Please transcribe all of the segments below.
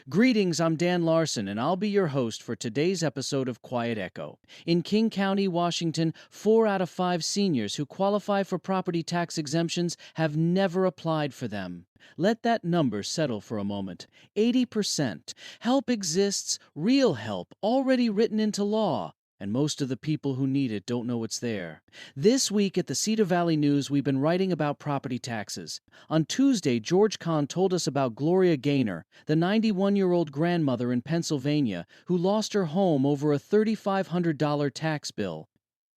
Greetings, I'm Dan Larson, and I'll be your host for today's episode of Quiet Echo. In King County, Washington, 4 out of 5 seniors who qualify for property tax exemptions have never applied for them. Let that number settle for a moment. 80%. Help exists, real help, already written into law. And most of the people who need it don't know it's there. This week at the Cedar Valley News, we've been writing about property taxes. On Tuesday, George Kahn told us about Gloria Gaynor, the 91-year-old grandmother in Pennsylvania who lost her home over a $3,500 tax bill.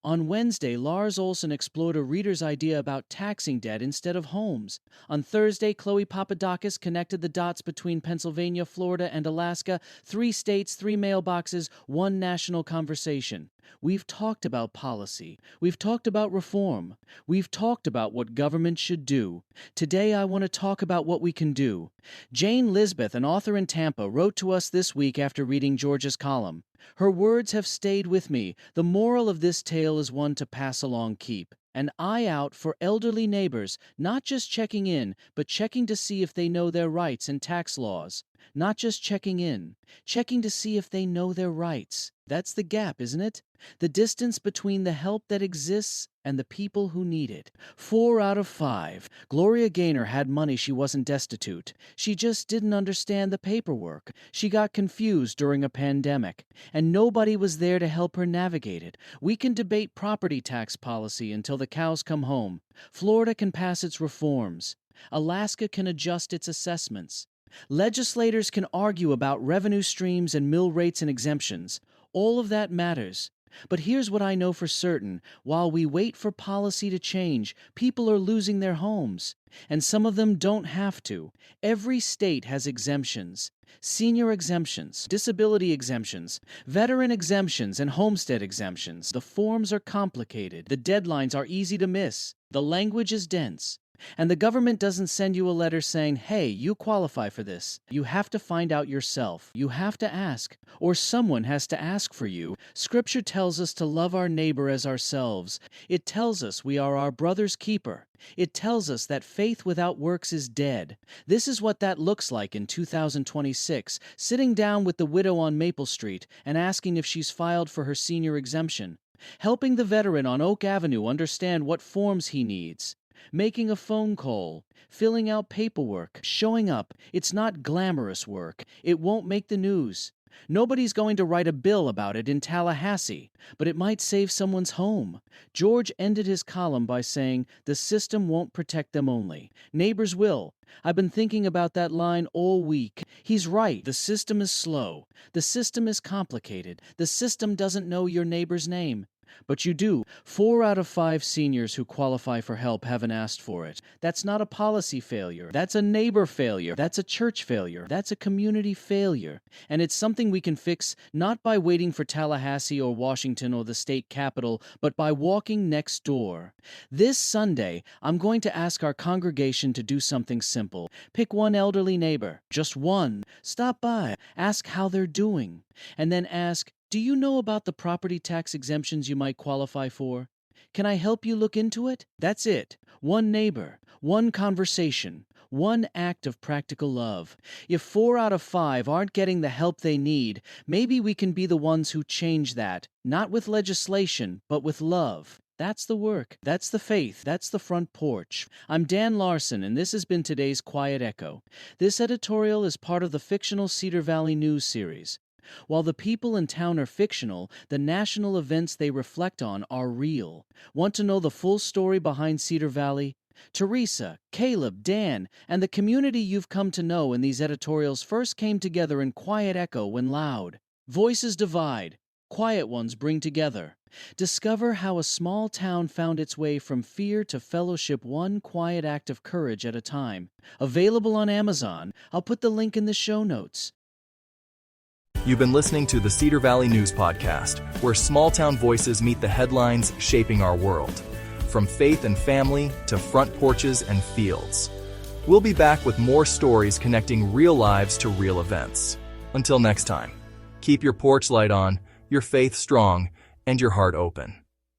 On Wednesday, Lars Olson explored a reader's idea about taxing debt instead of homes. On Thursday, Chloe Papadakis connected the dots between Pennsylvania, Florida, and Alaska. 3 states, 3 mailboxes, 1 national conversation. We've talked about policy. We've talked about reform. We've talked about what government should do. Today, I want to talk about what we can do. Jane Lisbeth, an author in Tampa, wrote to us this week after reading George's column. Her words have stayed with me. The moral of this tale is one to pass along. Keep an eye out for elderly neighbors, not just checking in, but checking to see if they know their rights and tax laws. Not just checking in, checking to see if they know their rights. That's the gap, isn't it? The distance between the help that exists and the people who need it. 4 out of 5. Gloria Gaynor had money. She wasn't destitute. She just didn't understand the paperwork. She got confused during a pandemic, and nobody was there to help her navigate it. We can debate property tax policy until the cows come home. Florida can pass its reforms. Alaska can adjust its assessments. Legislators can argue about revenue streams and mill rates and exemptions. All of that matters. But here's what I know for certain. While we wait for policy to change, people are losing their homes. And some of them don't have to. Every state has exemptions. Senior exemptions, disability exemptions, veteran exemptions, and homestead exemptions. The forms are complicated. The deadlines are easy to miss. The language is dense. And the government doesn't send you a letter saying, hey, you qualify for this. You have to find out yourself. You have to ask, or someone has to ask for you. Scripture tells us to love our neighbor as ourselves. It tells us we are our brother's keeper. It tells us that faith without works is dead. This is what that looks like in 2026, sitting down with the widow on Maple Street and asking if she's filed for her senior exemption. Helping the veteran on Oak Avenue understand what forms he needs. Making a phone call, filling out paperwork, showing up. It's not glamorous work. It won't make the news. Nobody's going to write a bill about it in Tallahassee, but it might save someone's home. George ended his column by saying, the system won't protect them only. Neighbors will. I've been thinking about that line all week. He's right. The system is slow. The system is complicated. The system doesn't know your neighbor's name. But you do. 4 out of 5 seniors who qualify for help haven't asked for it. That's not a policy failure. That's a neighbor failure. That's a church failure. That's a community failure. And it's something we can fix not by waiting for Tallahassee or Washington or the state capitol, but by walking next door. This Sunday, I'm going to ask our congregation to do something simple. Pick one elderly neighbor. Just one. Stop by. Ask how they're doing. And then ask, do you know about the property tax exemptions you might qualify for? Can I help you look into it? That's it. One neighbor, one conversation, one act of practical love. If 4 out of 5 aren't getting the help they need, maybe we can be the ones who change that, not with legislation, but with love. That's the work. That's the faith. That's the front porch. I'm Dan Larson, and this has been today's Quiet Echo. This editorial is part of the fictional Cedar Valley News series. While the people in town are fictional, the national events they reflect on are real. Want to know the full story behind Cedar Valley? Teresa, Caleb, Dan, and the community you've come to know in these editorials first came together in quiet echo when loud voices divide, quiet ones bring together. Discover how a small town found its way from fear to fellowship, one quiet act of courage at a time. Available on Amazon. I'll put the link in the show notes. You've been listening to the Cedar Valley News Podcast, where small-town voices meet the headlines shaping our world. From faith and family to front porches and fields. We'll be back with more stories connecting real lives to real events. Until next time, keep your porch light on, your faith strong, and your heart open.